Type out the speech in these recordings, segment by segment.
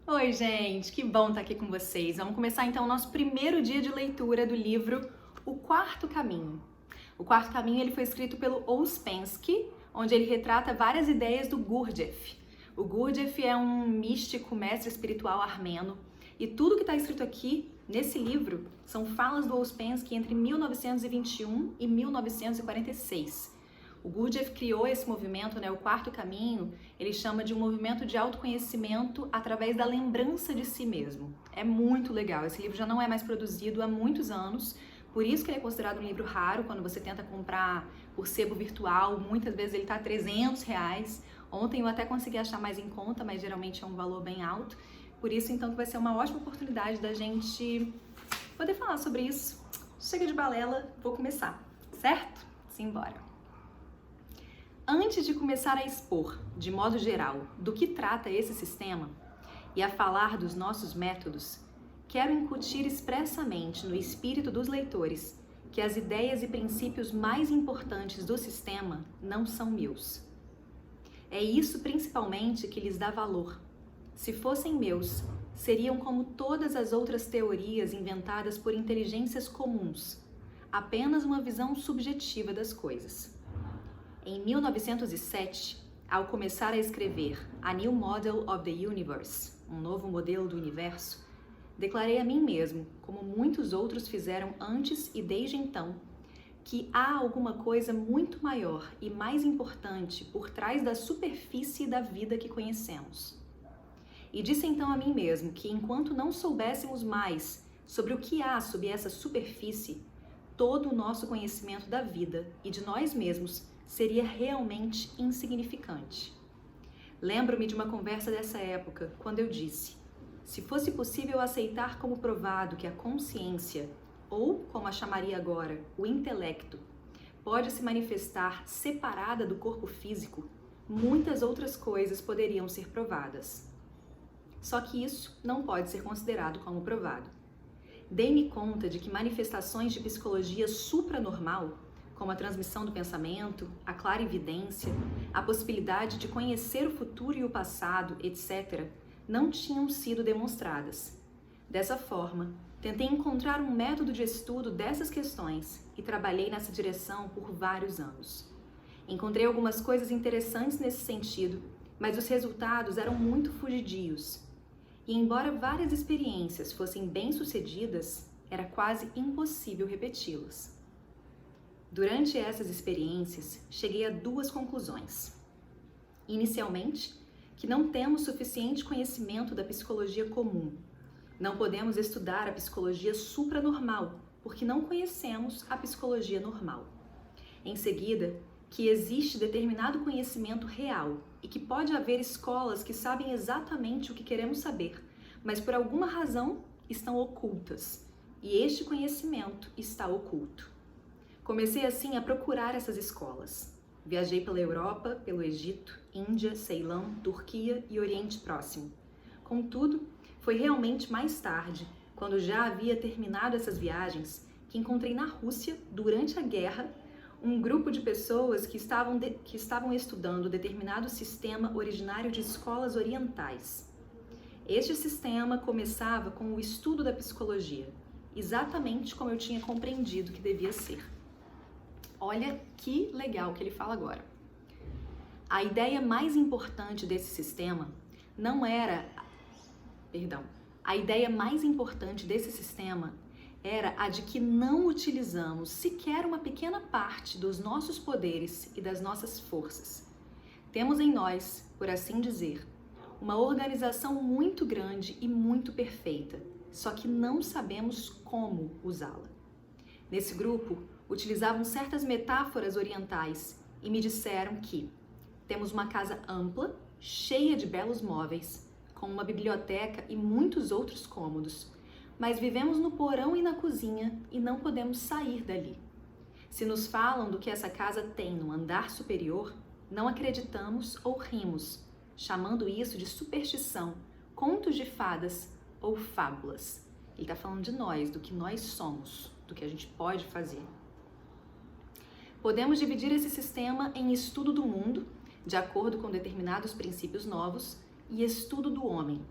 Oi, gente, que bom estar aqui com vocês. Vamos começar então o nosso primeiro dia de leitura do livro O Quarto Caminho. O Quarto Caminho ele foi escrito pelo Ouspensky, onde ele retrata várias ideias do Gurdjieff. O Gurdjieff é um místico mestre espiritual armeno e tudo que está escrito aqui nesse livro são falas do Ouspensky entre 1921 e 1946. O Gurdjieff criou esse movimento, o Quarto Caminho, ele chama de um movimento de autoconhecimento através da lembrança de si mesmo. É muito legal, esse livro já não é mais produzido há muitos anos, por isso que ele é considerado um livro raro, quando você tenta comprar por sebo virtual, muitas vezes ele está a R$300. Ontem eu até consegui achar mais em conta, mas geralmente é um valor bem alto. Por isso, então, que vai ser uma ótima oportunidade da gente poder falar sobre isso. Chega de balela, vou começar, certo? Simbora! Antes de começar a expor, de modo geral, do que trata esse sistema e a falar dos nossos métodos, quero incutir expressamente no espírito dos leitores que as ideias e princípios mais importantes do sistema não são meus. É isso principalmente que lhes dá valor. Se fossem meus, seriam como todas as outras teorias inventadas por inteligências comuns, apenas uma visão subjetiva das coisas. Em 1907, ao começar a escrever A New Model of the Universe, um novo modelo do universo, declarei a mim mesmo, como muitos outros fizeram antes e desde então, que há alguma coisa muito maior e mais importante por trás da superfície da vida que conhecemos. E disse então a mim mesmo que enquanto não soubéssemos mais sobre o que há sob essa superfície, todo o nosso conhecimento da vida e de nós mesmos seria realmente insignificante. Lembro-me de uma conversa dessa época, quando eu disse: se fosse possível aceitar como provado que a consciência, ou como a chamaria agora, o intelecto, pode se manifestar separada do corpo físico, muitas outras coisas poderiam ser provadas. Só que isso não pode ser considerado como provado. Dei-me conta de que manifestações de psicologia supranormal, como a transmissão do pensamento, a clarividência, a possibilidade de conhecer o futuro e o passado, etc., não tinham sido demonstradas. Dessa forma, tentei encontrar um método de estudo dessas questões e trabalhei nessa direção por vários anos. Encontrei algumas coisas interessantes nesse sentido, mas os resultados eram muito fugidios. E embora várias experiências fossem bem-sucedidas, era quase impossível repeti-las. Durante essas experiências, cheguei a duas conclusões. Inicialmente, que não temos suficiente conhecimento da psicologia comum. Não podemos estudar a psicologia supranormal, porque não conhecemos a psicologia normal. Em seguida, que existe determinado conhecimento real e que pode haver escolas que sabem exatamente o que queremos saber, mas por alguma razão estão ocultas, e este conhecimento está oculto. Comecei assim a procurar essas escolas. Viajei pela Europa, pelo Egito, Índia, Ceilão, Turquia e Oriente Próximo. Contudo, foi realmente mais tarde, quando já havia terminado essas viagens, que encontrei na Rússia, durante a guerra, um grupo de pessoas que estavam estudando determinado sistema originário de escolas orientais. Este sistema começava com o estudo da psicologia, exatamente como eu tinha compreendido que devia ser. Olha que legal que ele fala agora. A ideia mais importante desse sistema a ideia mais importante desse sistema era a de que não utilizamos sequer uma pequena parte dos nossos poderes e das nossas forças. Temos em nós, por assim dizer, uma organização muito grande e muito perfeita, só que não sabemos como usá-la. Nesse grupo, utilizavam certas metáforas orientais e me disseram que temos uma casa ampla, cheia de belos móveis, com uma biblioteca e muitos outros cômodos, mas vivemos no porão e na cozinha e não podemos sair dali. Se nos falam do que essa casa tem no andar superior, não acreditamos ou rimos, chamando isso de superstição, contos de fadas ou fábulas. Ele está falando de nós, do que nós somos, do que a gente pode fazer. Podemos dividir esse sistema em estudo do mundo, de acordo com determinados princípios novos, e estudo do homem.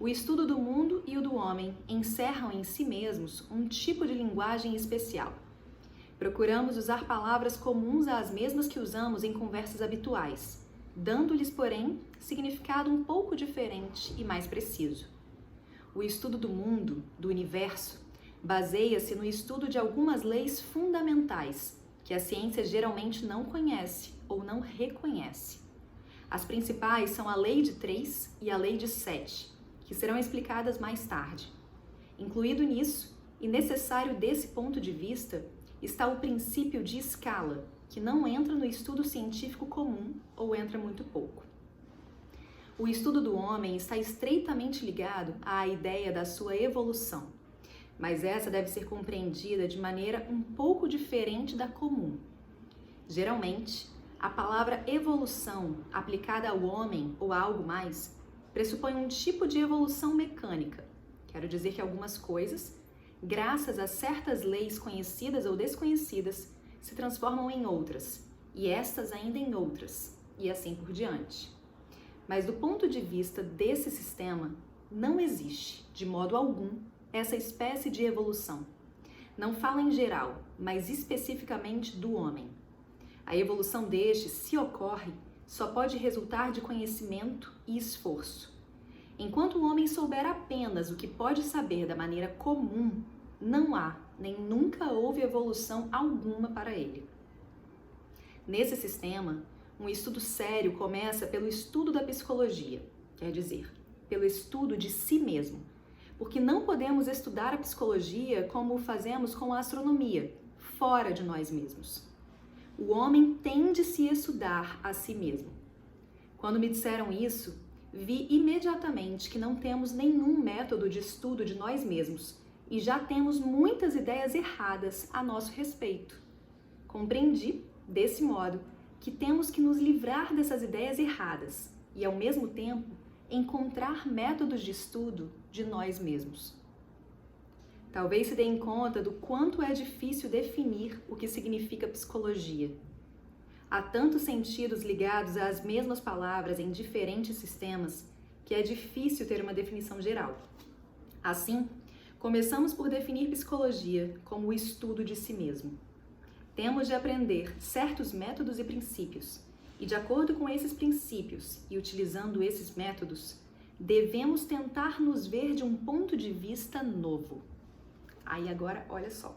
O estudo do mundo e o do homem encerram em si mesmos um tipo de linguagem especial. Procuramos usar palavras comuns às mesmas que usamos em conversas habituais, dando-lhes, porém, significado um pouco diferente e mais preciso. O estudo do mundo, do universo, baseia-se no estudo de algumas leis fundamentais que a ciência geralmente não conhece ou não reconhece. As principais são a Lei de 3 e a Lei de 7, que serão explicadas mais tarde. Incluído nisso, e necessário desse ponto de vista, está o princípio de escala, que não entra no estudo científico comum ou entra muito pouco. O estudo do homem está estreitamente ligado à ideia da sua evolução, mas essa deve ser compreendida de maneira um pouco diferente da comum. Geralmente, a palavra evolução aplicada ao homem ou a algo mais pressupõe um tipo de evolução mecânica. Quero dizer que algumas coisas, graças a certas leis conhecidas ou desconhecidas, se transformam em outras, e estas ainda em outras, e assim por diante. Mas do ponto de vista desse sistema, não existe, de modo algum, essa espécie de evolução. Não fala em geral, mas especificamente do homem. A evolução deste, se ocorre, só pode resultar de conhecimento e esforço. Enquanto o homem souber apenas o que pode saber da maneira comum, não há, nem nunca houve evolução alguma para ele. Nesse sistema, um estudo sério começa pelo estudo da psicologia, quer dizer, pelo estudo de si mesmo, porque não podemos estudar a psicologia como o fazemos com a astronomia, fora de nós mesmos. O homem tem de se estudar a si mesmo. Quando me disseram isso, vi imediatamente que não temos nenhum método de estudo de nós mesmos e já temos muitas ideias erradas a nosso respeito. Compreendi, desse modo, que temos que nos livrar dessas ideias erradas e, ao mesmo tempo, encontrar métodos de estudo de nós mesmos. Talvez se deem conta do quanto é difícil definir o que significa psicologia. Há tantos sentidos ligados às mesmas palavras em diferentes sistemas que é difícil ter uma definição geral. Assim, começamos por definir psicologia como o estudo de si mesmo. Temos de aprender certos métodos e princípios, e de acordo com esses princípios e utilizando esses métodos, devemos tentar nos ver de um ponto de vista novo. Aí agora, olha só.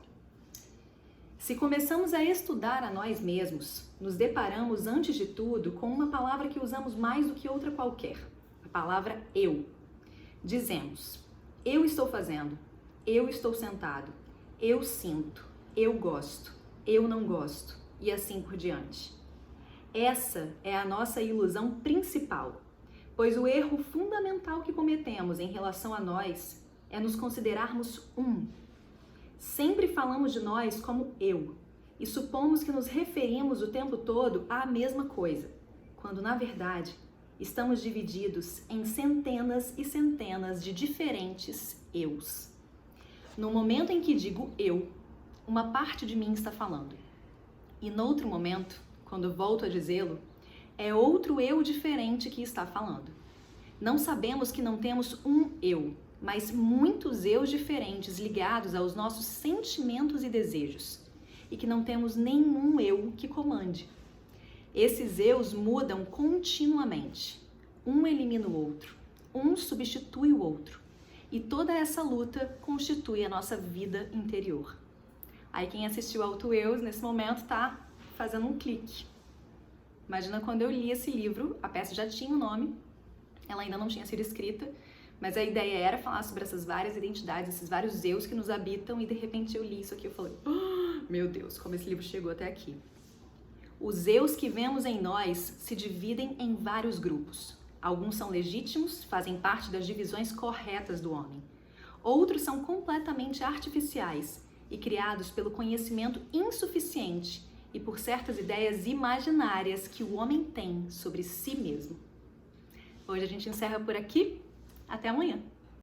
Se começamos a estudar a nós mesmos, nos deparamos antes de tudo com uma palavra que usamos mais do que outra qualquer, a palavra eu. Dizemos, eu estou fazendo, eu estou sentado, eu sinto, eu gosto, eu não gosto, e assim por diante. Essa é a nossa ilusão principal, pois o erro fundamental que cometemos em relação a nós é nos considerarmos um. Sempre falamos de nós como eu e supomos que nos referimos o tempo todo à mesma coisa, quando na verdade estamos divididos em centenas e centenas de diferentes eus. No momento em que digo eu, uma parte de mim está falando. E noutro momento, quando volto a dizê-lo, é outro eu diferente que está falando. Não sabemos que não temos um eu, mas muitos eus diferentes ligados aos nossos sentimentos e desejos, e que não temos nenhum eu que comande. Esses eus mudam continuamente. Um elimina o outro, um substitui o outro, e toda essa luta constitui a nossa vida interior. Aí quem assistiu Auto Eus nesse momento está fazendo um clique. Imagina quando eu li esse livro, a peça já tinha o nome, ela ainda não tinha sido escrita, mas a ideia era falar sobre essas várias identidades, esses vários eus que nos habitam, e de repente eu li isso aqui e eu falei, oh, meu Deus, como esse livro chegou até aqui. Os eus que vemos em nós se dividem em vários grupos. Alguns são legítimos, fazem parte das divisões corretas do homem. Outros são completamente artificiais e criados pelo conhecimento insuficiente e por certas ideias imaginárias que o homem tem sobre si mesmo. Hoje a gente encerra por aqui. Até amanhã!